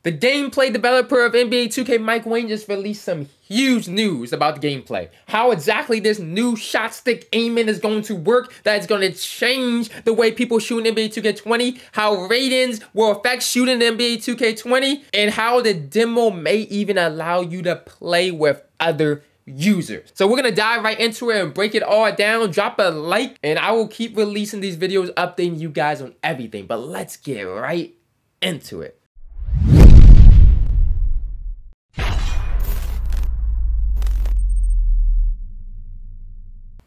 The gameplay developer of NBA 2K, Mike Wang, just released some huge news about the gameplay. How exactly this new shot stick aiming is going to work, that it's going to change the way people shoot in NBA 2K20, how ratings will affect shooting in NBA 2K20, and how the demo may even allow you to play with other users. So we're gonna dive right into it and break it all down. Drop a like, and I will keep releasing these videos, updating you guys on everything. But let's get right into it.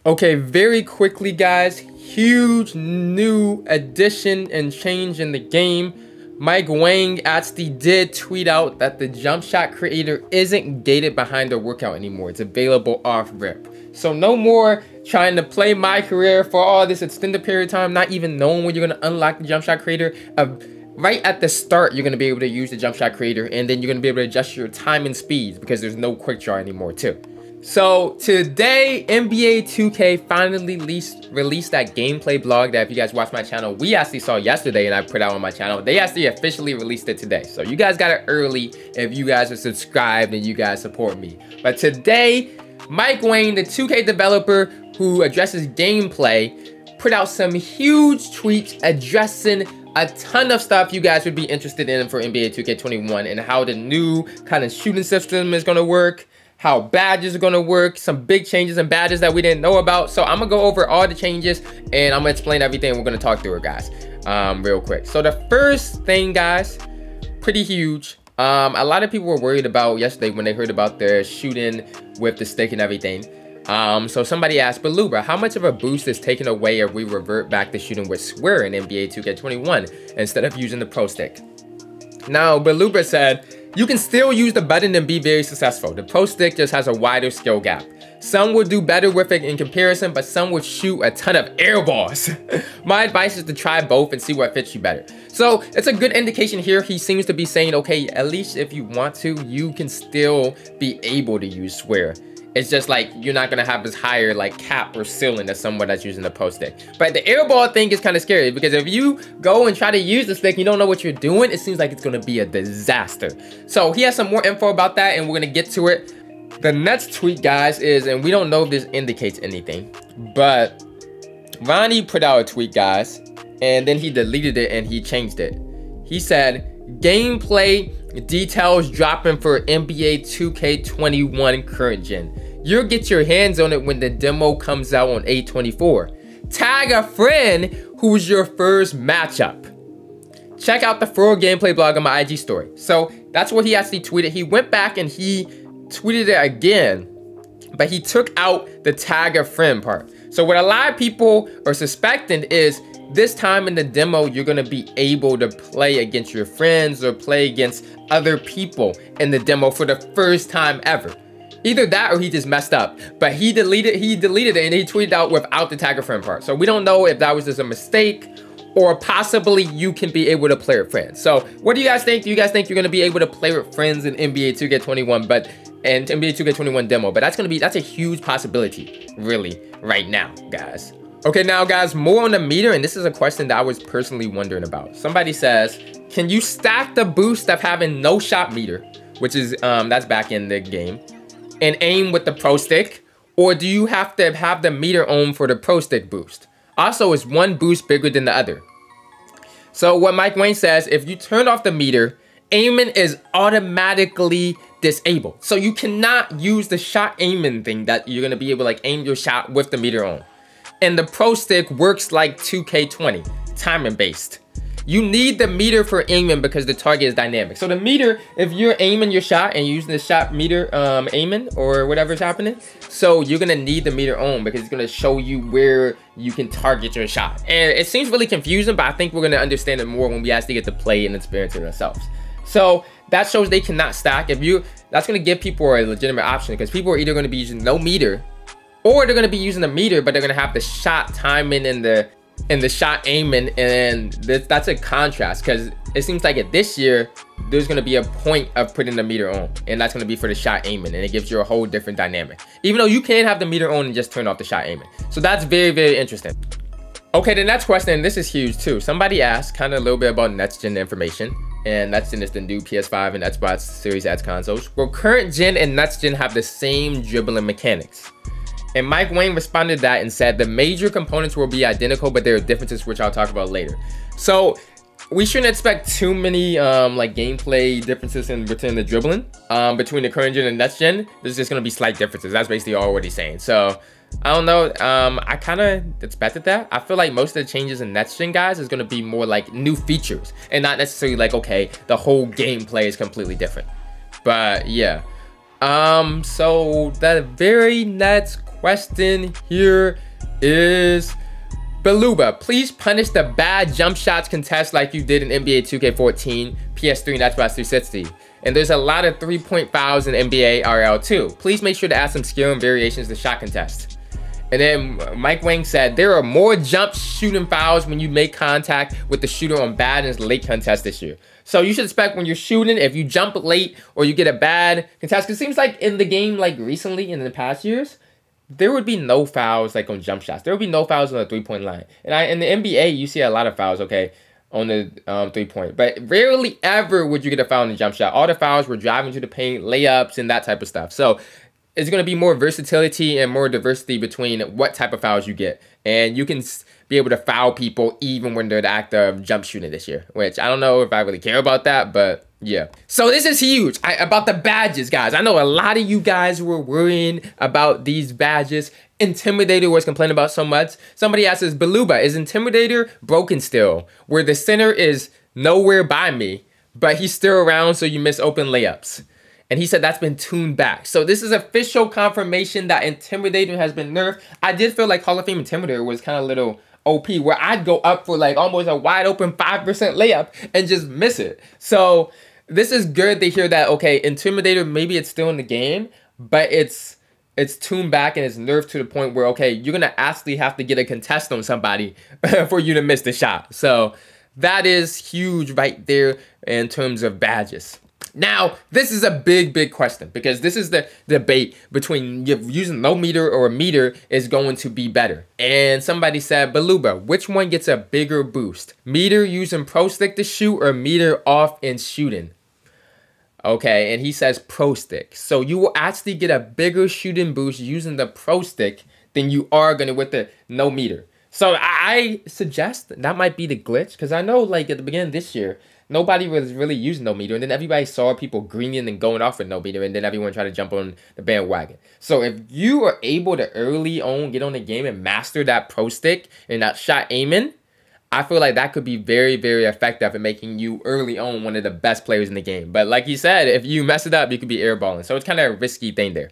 Okay, very quickly guys, huge new addition and change in the game. Mike Wang actually did tweet out that the jump shot creator isn't gated behind the workout anymore. It's available off rip. So no more trying to play my career for all this extended period of time, not even knowing when you're gonna unlock the jump shot creator. Right at the start, you're gonna be able to use the jump shot creator, and then you're gonna be able to adjust your time and speeds because there's no quick draw anymore too. So today, NBA 2K finally released that gameplay blog that if you guys watch my channel, we actually saw yesterday and I put out on my channel. They actually officially released it today. So you guys got it early if you guys are subscribed and you guys support me. But today, Mike Wang, the 2K developer who addresses gameplay, put out some huge tweets addressing a ton of stuff you guys would be interested in for NBA 2K21 and how the new kind of shooting system is gonna work, how badges are gonna work, some big changes and badges that we didn't know about. So I'm gonna go over all the changes and I'm gonna explain everything. We're gonna talk through it, guys, real quick. So the first thing, guys, pretty huge. A lot of people were worried about yesterday when they heard about the shooting with the stick and everything. So somebody asked, but Lubra, how much of a boost is taken away if we revert back to shooting with swear in NBA 2K21 instead of using the pro stick? Now, Belubra said, you can still use the button and be very successful. The pro stick just has a wider skill gap. Some will do better with it in comparison, but some will shoot a ton of air balls. My advice is to try both and see what fits you better. So it's a good indication here. He seems to be saying, okay, at least if you want to, you can still be able to use swear. It's just like you're not gonna have this higher like cap or ceiling as someone that's using the pro stick. But the airball thing is kind of scary because if you go and try to use the stick and you don't know what you're doing, it seems like it's gonna be a disaster. So he has some more info about that and we're gonna get to it. The next tweet, guys, is, and we don't know if this indicates anything, but Ronnie put out a tweet, guys, and then he deleted it and he changed it. He said, gameplay details dropping for NBA 2K21 current gen. You'll get your hands on it when the demo comes out on 8/24. Tag a friend who's your first matchup. Check out the full gameplay blog on my IG story. So that's what he actually tweeted. He went back and he tweeted it again, but he took out the tag a friend part. So what a lot of people are suspecting is this time in the demo, you're gonna be able to play against your friends or play against other people in the demo for the first time ever. Either that or he just messed up, but he deleted it and he tweeted out without the tag a friend part. So we don't know if that was just a mistake or possibly you can be able to play with friends. So what do you guys think? Do you guys think you're gonna be able to play with friends in NBA 2K21 and NBA 2K21 demo? But that's a huge possibility, really, right now, guys. Okay, now guys, more on the meter, and this is a question that I was personally wondering about. Somebody says, can you stack the boost of having no shot meter, which is, that's back in the game, and aim with the pro stick? Or do you have to have the meter on for the pro stick boost? Also, is one boost bigger than the other? So what Mike Wang says, if you turn off the meter, aiming is automatically disabled. So you cannot use the shot aiming thing that you're gonna be able to like aim your shot with the meter on. And the pro stick works like 2K20, timing based. You need the meter for aiming because the target is dynamic. So the meter, if you're aiming your shot and using the shot meter aiming or whatever's happening, so you're gonna need the meter on because it's gonna show you where you can target your shot. And it seems really confusing, but I think we're gonna understand it more when we actually get to play and experience it ourselves. So that shows they cannot stack. That's gonna give people a legitimate option because people are either gonna be using no meter or they're gonna be using the meter, but they're gonna have the shot timing and the shot aiming, and that's a contrast because it seems like this year there's gonna be a point of putting the meter on, and that's gonna be for the shot aiming, and it gives you a whole different dynamic. Even though you can have the meter on and just turn off the shot aiming, so that's very, very interesting. Okay, the next question, and this is huge too. Somebody asked kind of a little bit about next gen information, and next gen is the new PS5 and Xbox Series X consoles. Will current gen and next gen have the same dribbling mechanics? And Mike Wang responded to that and said the major components will be identical, but there are differences which I'll talk about later. So we shouldn't expect too many like gameplay differences in between the dribbling between the current gen and next gen. There's just gonna be slight differences. That's basically all what he's saying. So I don't know. I kind of expected that. I feel like most of the changes in next gen, guys, is gonna be more like new features and not necessarily like, okay, the whole gameplay is completely different. But yeah. So the very next question here is, Beluba, please punish the bad jump shots contest like you did in NBA 2K14, PS3, and Xbox 360. And there's a lot of 3-point fouls in NBA RL too. Please make sure to add some skill and variations to shot contest. And then Mike Wang said, there are more jump shooting fouls when you make contact with the shooter on bad and late contest this year. So you should expect when you're shooting, if you jump late or you get a bad contest, because it seems like in the game, like recently in the past years, there would be no fouls like on jump shots. There would be no fouls on the 3-point line. And in the NBA, you see a lot of fouls, okay, on the 3-point. But rarely ever would you get a foul in the jump shot. All the fouls were driving to the paint, layups, and that type of stuff. So it's going to be more versatility and more diversity between what type of fouls you get. And you can be able to foul people even when they're the act of jump shooting this year. Which I don't know if I really care about that, but yeah. So this is huge about the badges, guys. I know a lot of you guys were worrying about these badges. Intimidator was complaining about so much. Somebody asks, Beluba, is Intimidator broken still? Where the center is nowhere by me, but he's still around so you miss open layups. And he said that's been tuned back. So this is official confirmation that Intimidator has been nerfed. I did feel like Hall of Fame Intimidator was kind of a little OP, where I'd go up for like almost a wide open 5% layup and just miss it. So this is good to hear that, okay, Intimidator, maybe it's still in the game, but it's tuned back and it's nerfed to the point where, okay, you're going to actually have to get a contest on somebody for you to miss the shot. So that is huge right there in terms of badges. Now, this is a big question, because this is the debate between using no meter or a meter is going to be better. And somebody said, Beluba, which one gets a bigger boost? Meter using Pro Stick to shoot or meter off and shooting? Okay, and he says Pro Stick. So you will actually get a bigger shooting boost using the Pro Stick than you are going to with the no meter. So I suggest that might be the glitch, because I know like at the beginning of this year, nobody was really using no meter, and then everybody saw people greening and going off with no meter, and then everyone tried to jump on the bandwagon. So if you are able to early on get on the game and master that Pro Stick and that shot aiming, I feel like that could be very effective in making you early on one of the best players in the game. But like you said, if you mess it up, you could be airballing. So it's kind of a risky thing there.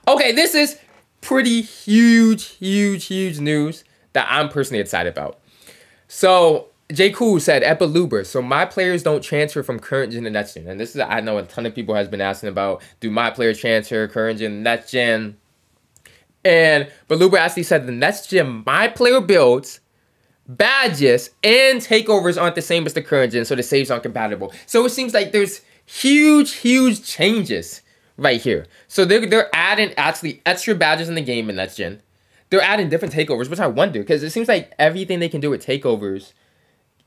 Okay, this is pretty huge news that I'm personally excited about. So J. Cool said, Beluba, so my players don't transfer from current gen to next gen. And this is, I know a ton of people has been asking about, do my players transfer current gen to next gen? And Beluba actually said the next gen, my player builds, badges, and takeovers aren't the same as the current gen, so the saves aren't compatible. So it seems like there's huge changes right here. So they're adding actually extra badges in the game in next gen. They're adding different takeovers, which I wonder, because it seems like everything they can do with takeovers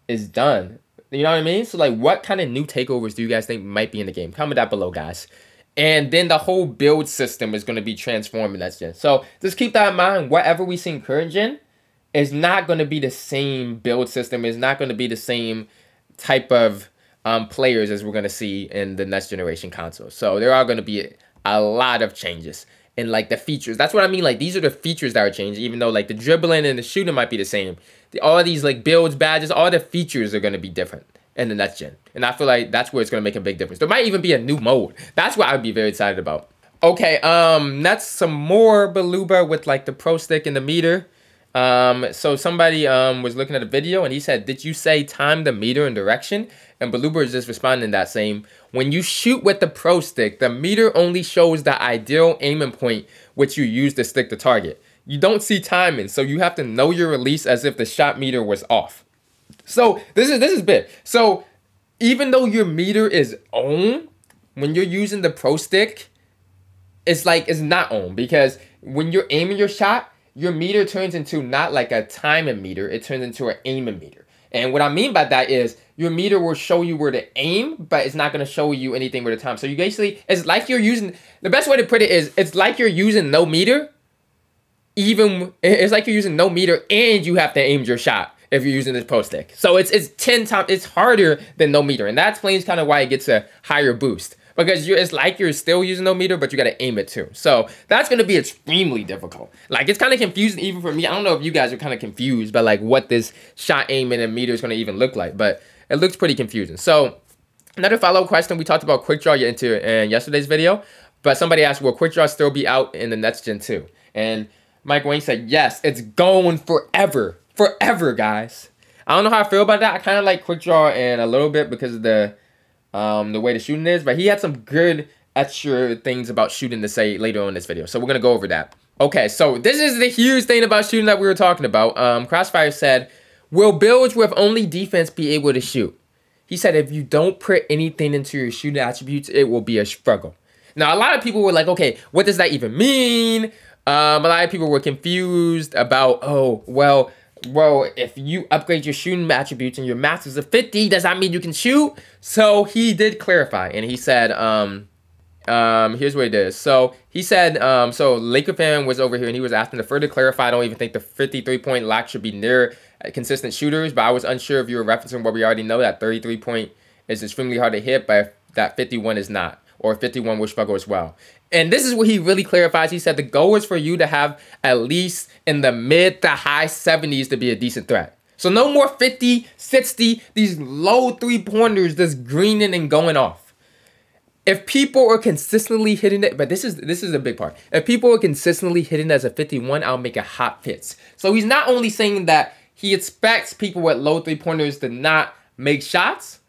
is done. You know what I mean? So like, what kind of new takeovers do you guys think might be in the game? Comment down below, guys. And then the whole build system is going to be transformed in next gen. So just keep that in mind. Whatever we see in current gen is not going to be the same build system. It's not going to be the same type of players as we're going to see in the next generation console. So there are going to be a lot of changes in like the features. That's what I mean. Like, these are the features that are changing, even though like the dribbling and the shooting might be the same. All these like builds, badges, all the features are going to be different in the next gen. And I feel like that's where it's going to make a big difference. There might even be a new mode. That's what I would be very excited about. Okay, that's some more Beluba with like the Pro Stick and the meter. So somebody was looking at a video and he said, did you say time the meter and direction? And Beluba is just responding that same, when you shoot with the Pro Stick, the meter only shows the ideal aiming point which you use to stick the target. You don't see timing, so you have to know your release as if the shot meter was off. So this is big. So even though your meter is on, when you're using the Pro Stick, it's like it's not on, because when you're aiming your shot, your meter turns into not like a timing meter, it turns into an aiming meter. And what I mean by that is your meter will show you where to aim, but it's not going to show you anything with the time. So you basically, it's like you're using, the best way to put it is, it's like you're using no meter. It's like you're using no meter and you have to aim your shot if you're using this pro stick. So it's 10 times, it's harder than no meter. And that explains kind of why it gets a higher boost. Because it's like you're still using no meter, but you got to aim it too. So that's going to be extremely difficult. Like, it's kind of confusing even for me. I don't know if you guys are kind of confused by like what this shot aiming and meter is going to even look like, but it looks pretty confusing. So another follow-up question, we talked about quick draw in yesterday's video, but somebody asked, will quick draw still be out in the next gen 2? And Mike Wayne said, yes, it's going forever. Forever, guys. I don't know how I feel about that. I kind of like quick draw in a little bit because of the way the shooting is, but he had some good extra things about shooting to say later on in this video. So we're going to go over that. Okay, so this is the huge thing about shooting that we were talking about. Crossfire said, will builds with only defense be able to shoot? He said, if you don't put anything into your shooting attributes, it will be a struggle. Now, a lot of people were like, okay, what does that even mean? A lot of people were confused about, oh, well, if you upgrade your shooting attributes and your max is a 50, does that mean you can shoot? So he did clarify, and he said, here's what it is. So he said, so Laker fan was over here, and he was asking to further clarify. I don't even think the 53-point lock should be near consistent shooters, but I was unsure if you were referencing what we already know, that 33-point is extremely hard to hit, but that 51 is not, or 51 will struggle as well. And this is what he really clarifies. He said the goal is for you to have at least in the mid to high 70s to be a decent threat. So no more 50, 60, these low three-pointers just greening and going off. If people are consistently hitting it, but this is a big part. If people are consistently hitting as a 51, I'll make a hot fits. So he's not only saying that he expects people with low three-pointers to not make shots,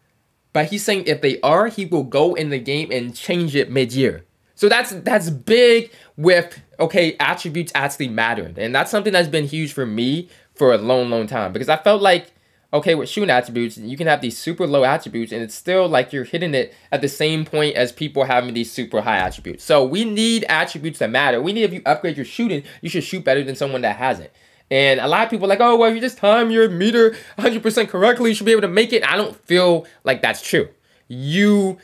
but he's saying if they are, he will go in the game and change it mid-year. So that's big with, okay, attributes actually matter. And that's something that's been huge for me for a long time. Because I felt like, okay, with shooting attributes, you can have these super low attributes and it's still like you're hitting it at the same point as people having these super high attributes. So we need attributes that matter. We need, if you upgrade your shooting, you should shoot better than someone that hasn't. And a lot of people are like, oh, well, if you just time your meter 100% correctly, you should be able to make it. I don't feel like that's true. You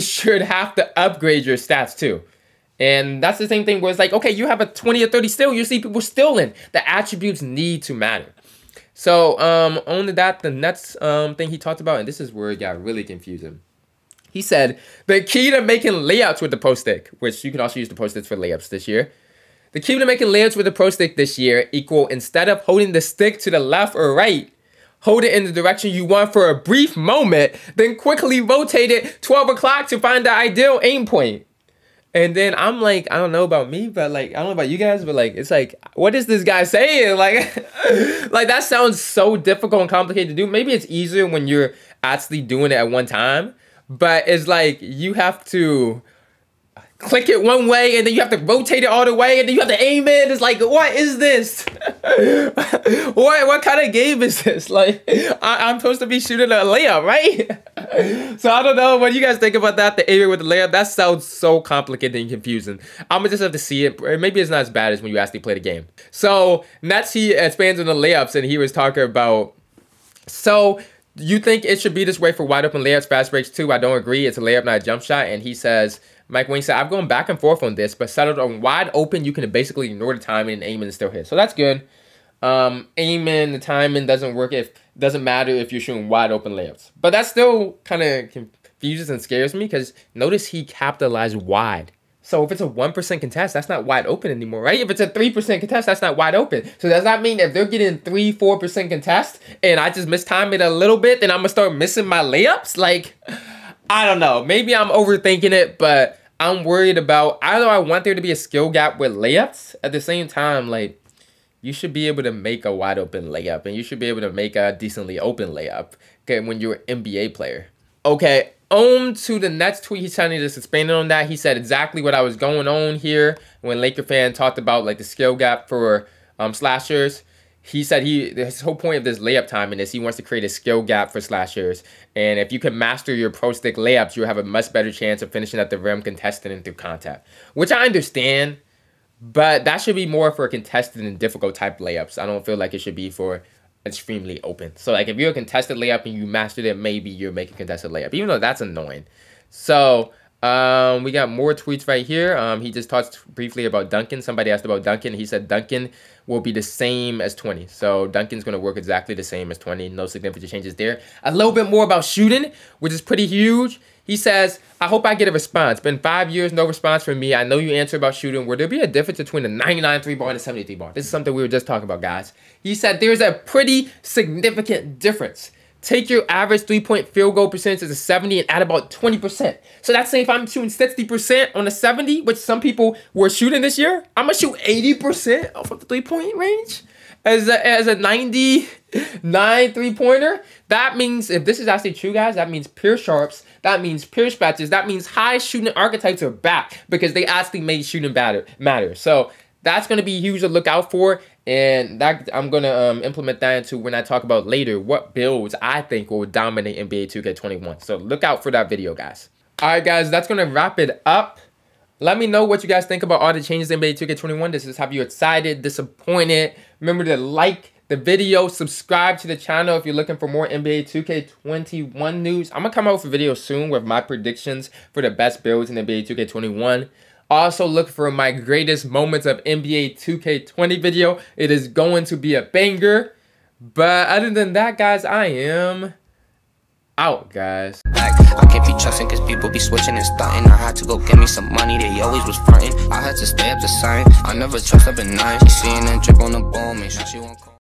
should have to upgrade your stats too. And that's the same thing where it's like, okay, you have a 20 or 30 still, you see people stealing. The attributes need to matter. So on to that, the next thing he talked about, and this is where it got really confusing. He said, the key to making layouts with the Pro Stick, which you can also use the Pro Sticks for layups this year. The key to making layouts with the Pro Stick this year equal, instead of holding the stick to the left or right, hold it in the direction you want for a brief moment, then quickly rotate it 12 o'clock to find the ideal aim point. And then I'm like, I don't know about me, but like, I don't know about you guys, but like, it's like, what is this guy saying? Like, like that sounds so difficult and complicated to do. Maybe it's easier when you're actually doing it at one time, but it's like, you have to click it one way and then you have to rotate it all the way and then you have to aim it. It's like, what is this? what kind of game is this? Like, I'm supposed to be shooting a layup, right? So I don't know what you guys think about that, the aiming with the layup. That sounds so complicated and confusing. I'm gonna just have to see it. Maybe it's not as bad as when you actually play the game. So next he expands on the layups and he was talking about, so you think it should be this way for wide open layups, fast breaks too? I don't agree. It's a layup, not a jump shot. And he says, Mike Wayne said, I've gone back and forth on this, but settled on wide open, you can basically ignore the timing and aiming and still hit. So that's good. Aiming, the timing doesn't work doesn't matter if you're shooting wide open layups. But that still kind of confuses and scares me because notice he capitalized wide. So if it's a 1% contest, that's not wide open anymore, right? If it's a 3% contest, that's not wide open. So does that mean if they're getting 3-4% contest and I just mistime it a little bit, then I'm going to start missing my layups? Like, I don't know. Maybe I'm overthinking it, but I'm worried about, either I want there to be a skill gap with layups. At the same time, like, you should be able to make a wide open layup and you should be able to make a decently open layup, okay, when you're an NBA player. Okay, on to the next tweet. He's trying to just expand on that. He said exactly what I was going on here when Laker fan talked about like the skill gap for slashers. He said his whole point of this layup timing is he wants to create a skill gap for slashers. And if you can master your pro stick layups, you'll have a much better chance of finishing at the rim contested and through contact. Which I understand, but that should be more for contested and difficult type layups. I don't feel like it should be for extremely open. So like if you're a contested layup and you mastered it, maybe you're making contested layup, even though that's annoying. So we got more tweets right here. He just talked briefly about Duncan. Somebody asked about Duncan. He said Duncan will be the same as 20. So Duncan's going to work exactly the same as 20. No significant changes there. A little bit more about shooting, which is pretty huge. He says, I hope I get a response. Been 5 years, no response from me. I know you answer about shooting. Will there be a difference between a 99 3-ball and a 73 ball? This is something we were just talking about, guys. He said there's a pretty significant difference. Take your average 3-point field goal percentage as a 70 and add about 20%. So that's saying if I'm shooting 60% on a 70, which some people were shooting this year, I'm going to shoot 80% off of the 3-point range as a 99 3-pointer. That means, if this is actually true, guys, that means pure sharps, that means pure spatches, that means high shooting archetypes are back because they actually made shooting matter. So that's going to be huge to look out for, and that I'm going to implement that into when I talk about later what builds I think will dominate NBA 2K21. So look out for that video, guys. All right, guys, that's going to wrap it up. Let me know what you guys think about all the changes in NBA 2K21. This is have you excited, disappointed. Remember to like the video, subscribe to the channel if you're looking for more NBA 2K21 news. I'm going to come out with a video soon with my predictions for the best builds in NBA 2K21. Also look for my greatest moments of NBA 2K20 video. It is going to be a banger. But other than that, guys, I am out, guys. I can't be trusting cause people be switching and stunting. I had to go get me some money, they always was fronting. I had to stay up to sign. I never trust, I've been nice. Seeing that drip on the ball, make sure she won't call.